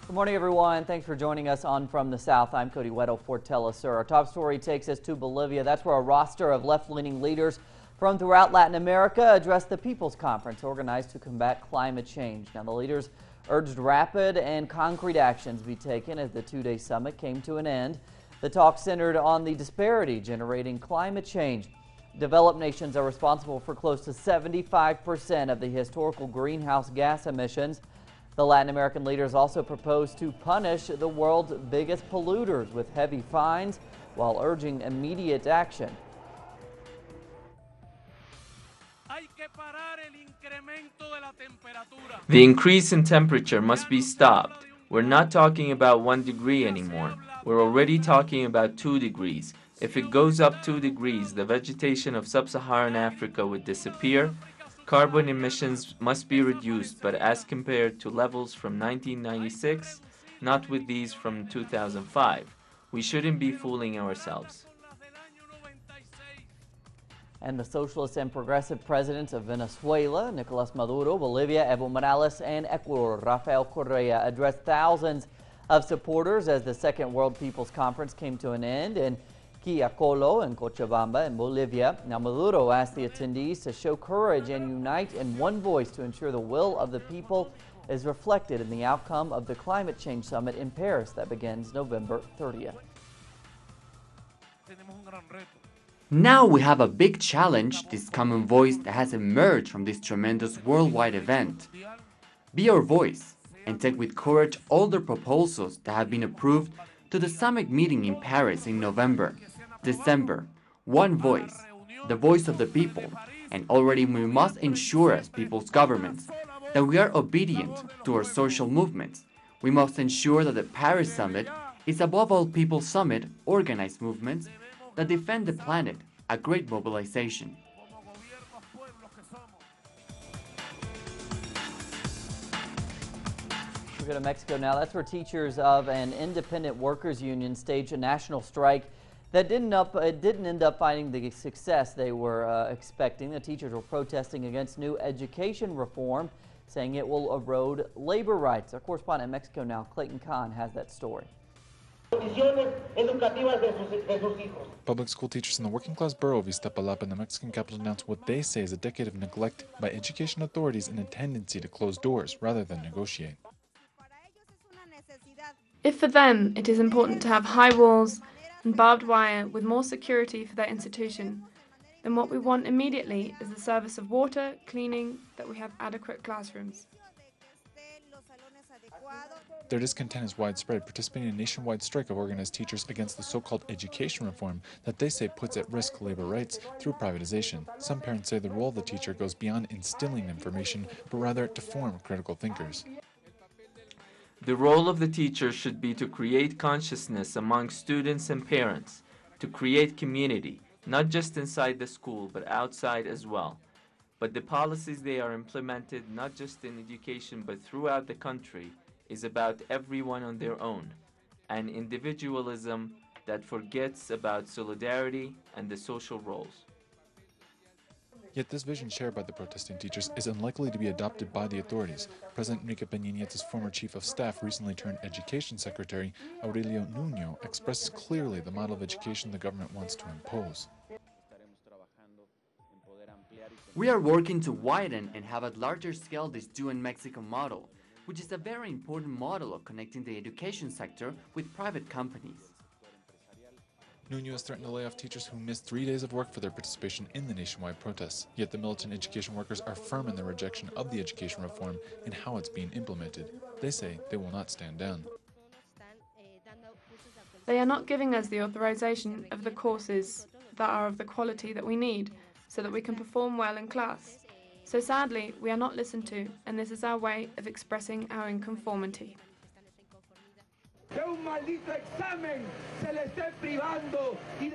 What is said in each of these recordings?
Good morning, everyone. Thanks for joining us on From the South. I'm Cody Weddle for Telesur. Our top story takes us to Bolivia. That's where a roster of left-leaning leaders from throughout Latin America addressed the People's Conference organized to combat climate change. Now, the leaders urged rapid and concrete actions be taken as the two-day summit came to an end. The talk centered on the disparity generating climate change. Developed nations are responsible for close to 75% of the historical greenhouse gas emissions. The Latin American leaders also proposed to punish the world's biggest polluters with heavy fines while urging immediate action. The increase in temperature must be stopped. We're not talking about 1 degree anymore. We're already talking about 2 degrees. If it goes up 2 degrees, the vegetation of sub-Saharan Africa would disappear. Carbon emissions must be reduced, but as compared to levels from 1996, not with these from 2005. We shouldn't be fooling ourselves. And the socialist and progressive presidents of Venezuela, Nicolas Maduro, Bolivia, Evo Morales, and Ecuador, Rafael Correa, addressed thousands of supporters as the Second World People's Conference came to an end in Quillacollo and Cochabamba in Bolivia. Now, Maduro asked the attendees to show courage and unite in one voice to ensure the will of the people is reflected in the outcome of the climate change summit in Paris that begins November 30th. Now we have a big challenge, this common voice that has emerged from this tremendous worldwide event. Be your voice and take with courage all the proposals that have been approved to the summit meeting in Paris in November, December. One voice, the voice of the people, and already we must ensure as people's governments that we are obedient to our social movements. We must ensure that the Paris Summit is above all people's summit, organized movements that defend the planet, a great mobilization. We go to Mexico now. That's where teachers of an independent workers union staged a national strike that didn't end up finding the success they were expecting. The teachers were protesting against new education reform, saying it will erode labor rights. Our correspondent in Mexico now, Clayton Kahn, has that story. Public school teachers in the working-class borough of Iztapalapa in the Mexican capital announced what they say is a decade of neglect by education authorities and a tendency to close doors rather than negotiate. If for them it is important to have high walls and barbed wire with more security for their institution, then what we want immediately is the service of water, cleaning, that we have adequate classrooms. Their discontent is widespread, participating in a nationwide strike of organized teachers against the so-called education reform that they say puts at risk labor rights through privatization. Some parents say the role of the teacher goes beyond instilling information, but rather to form critical thinkers. The role of the teacher should be to create consciousness among students and parents, to create community, not just inside the school, but outside as well. But the policies they are implemented, not just in education, but throughout the country, is about everyone on their own, an individualism that forgets about solidarity and the social roles. Yet this vision shared by the protesting teachers is unlikely to be adopted by the authorities. President Enrique Peña Nieto's former chief of staff, recently turned education secretary, Aurelio Nuño, expresses clearly the model of education the government wants to impose. We are working to widen and have at larger scale this UN Mexico model, which is a very important model of connecting the education sector with private companies. Nuño has threatened to lay off teachers who missed 3 days of work for their participation in the nationwide protests. Yet the militant education workers are firm in their rejection of the education reform and how it's being implemented. They say they will not stand down. They are not giving us the authorization of the courses that are of the quality that we need so that we can perform well in class. So sadly, we are not listened to, and this is our way of expressing our inconformity.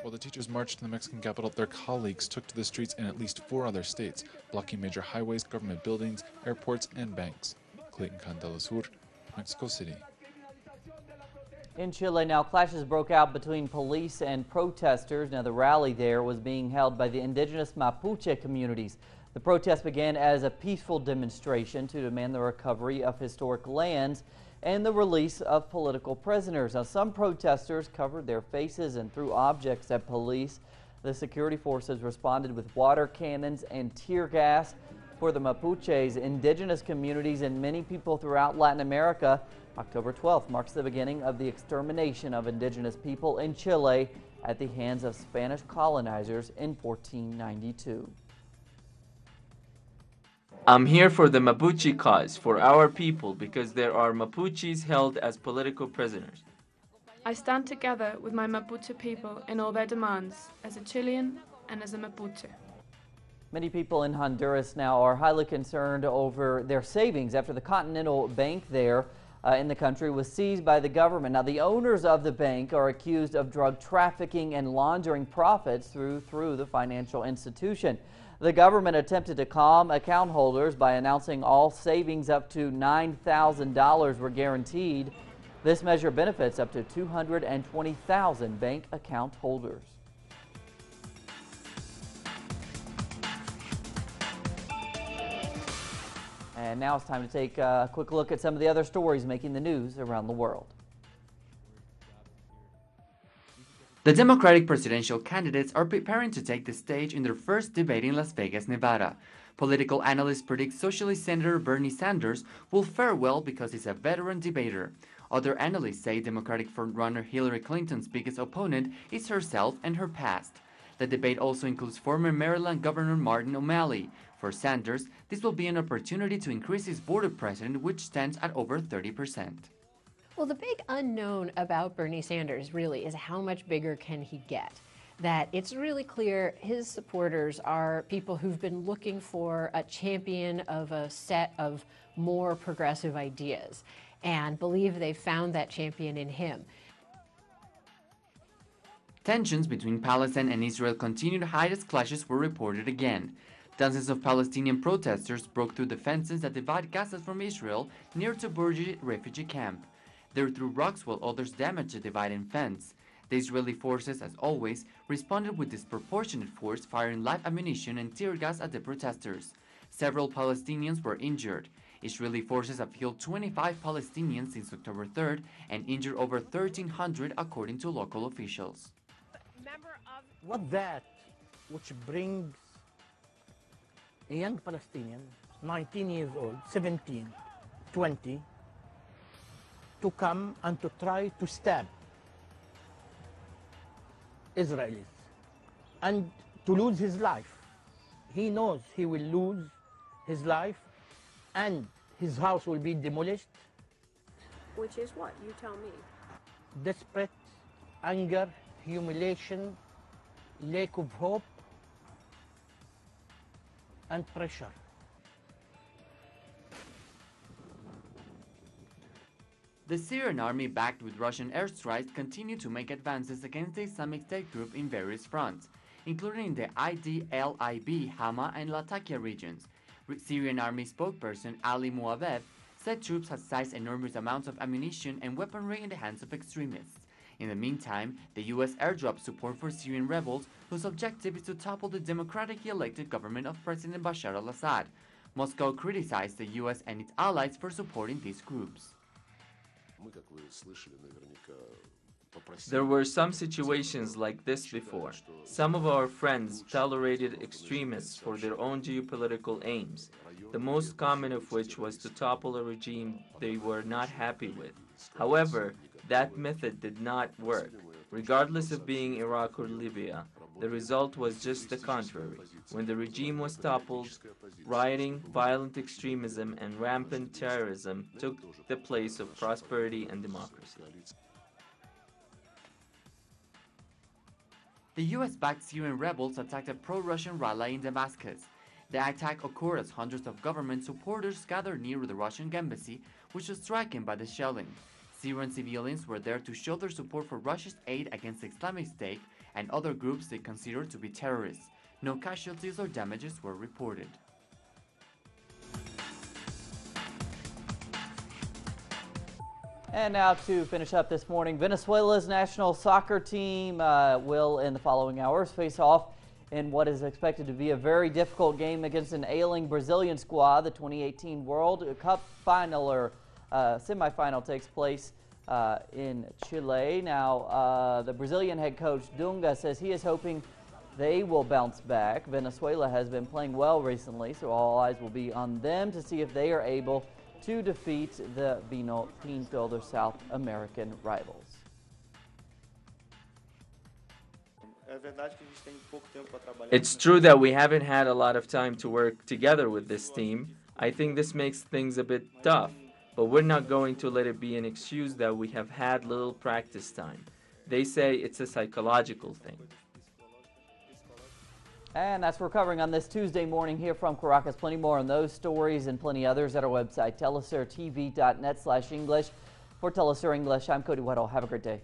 While the teachers marched to the Mexican capital, their colleagues took to the streets in at least 4 other states, blocking major highways, government buildings, airports, and banks. Clayton Kahn, Telesur, Mexico City. In Chile now, clashes broke out between police and protesters. Now, the rally there was being held by the indigenous Mapuche communities. The protest began as a peaceful demonstration to demand the recovery of historic lands and the release of political prisoners. Now, some protesters covered their faces and threw objects at police. The security forces responded with water cannons and tear gas. For the Mapuches, indigenous communities, and many people throughout Latin America, October 12th marks the beginning of the extermination of indigenous people in Chile at the hands of Spanish colonizers in 1492. I'm here for the Mapuche cause, for our people, because there are Mapuches held as political prisoners. I stand together with my Mapuche people in all their demands, as a Chilean and as a Mapuche. Many people in Honduras now are highly concerned over their savings after the Continental Bank there in the country was seized by the government. Now, the owners of the bank are accused of drug trafficking and laundering profits through the financial institution. The government attempted to calm account holders by announcing all savings up to $9,000 were guaranteed. This measure benefits up to 220,000 bank account holders. And now it's time to take a quick look at some of the other stories making the news around the world. The Democratic presidential candidates are preparing to take the stage in their first debate in Las Vegas, Nevada. Political analysts predict Socialist Senator Bernie Sanders will fare well because he's a veteran debater. Other analysts say Democratic frontrunner Hillary Clinton's biggest opponent is herself and her past. The debate also includes former Maryland Governor Martin O'Malley. For Sanders, this will be an opportunity to increase his vote of president, which stands at over 30%. Well, the big unknown about Bernie Sanders really is how much bigger can he get? That it's really clear his supporters are people who've been looking for a champion of a set of more progressive ideas and believe they've found that champion in him. Tensions between Palestine and Israel continued high as clashes were reported again. Dozens of Palestinian protesters broke through the fences that divide Gaza from Israel near to Bourji refugee camp. They threw rocks while others damaged the dividing fence. The Israeli forces, as always, responded with disproportionate force, firing live ammunition and tear gas at the protesters. Several Palestinians were injured. Israeli forces have killed 25 Palestinians since October 3rd and injured over 1,300 according to local officials. What that which brings a young Palestinian, 19 years old, 17, 20, to come and to try to stab Israelis and to lose his life. He knows he will lose his life and his house will be demolished. Which is what? You tell me. Desperate, anger, humiliation, lack of hope, and pressure. The Syrian army, backed with Russian airstrikes, continued to make advances against the Islamic State group in various fronts, including in the Idlib, Hama, and Latakia regions. Syrian army spokesperson Ali Muawev said troops had seized enormous amounts of ammunition and weaponry in the hands of extremists. In the meantime, the U.S. airdropped support for Syrian rebels, whose objective is to topple the democratically elected government of President Bashar al-Assad. Moscow criticized the U.S. and its allies for supporting these groups. There were some situations like this before. Some of our friends tolerated extremists for their own geopolitical aims, the most common of which was to topple a regime they were not happy with. However, that method did not work. Regardless of being Iraq or Libya, the result was just the contrary. When the regime was toppled, rioting, violent extremism, and rampant terrorism took the place of prosperity and democracy. The U.S.-backed Syrian rebels attacked a pro-Russian rally in Damascus. The attack occurred as hundreds of government supporters gathered near the Russian embassy, which was stricken by the shelling. Syrian civilians were there to show their support for Russia's aid against Islamic State and other groups they considered to be terrorists. No casualties or damages were reported. And now to finish up this morning, Venezuela's national soccer team will, in the following hours, face off in what is expected to be a very difficult game against an ailing Brazilian squad. The 2018 World Cup finaler semifinal takes place in Chile. Now, the Brazilian head coach Dunga says he is hoping they will bounce back. Venezuela has been playing well recently, so all eyes will be on them to see if they are able to defeat the Vino Tinto, their South American rivals. It's true that we haven't had a lot of time to work together with this team. I think this makes things a bit tough, but we're not going to let it be an excuse that we have had little practice time. They say it's a psychological thing. And that's what we're covering on this Tuesday morning here from Caracas. Plenty more on those stories and plenty others at our website, telesurtv.net/English. For Telesur English, I'm Cody Weddle. Have a great day.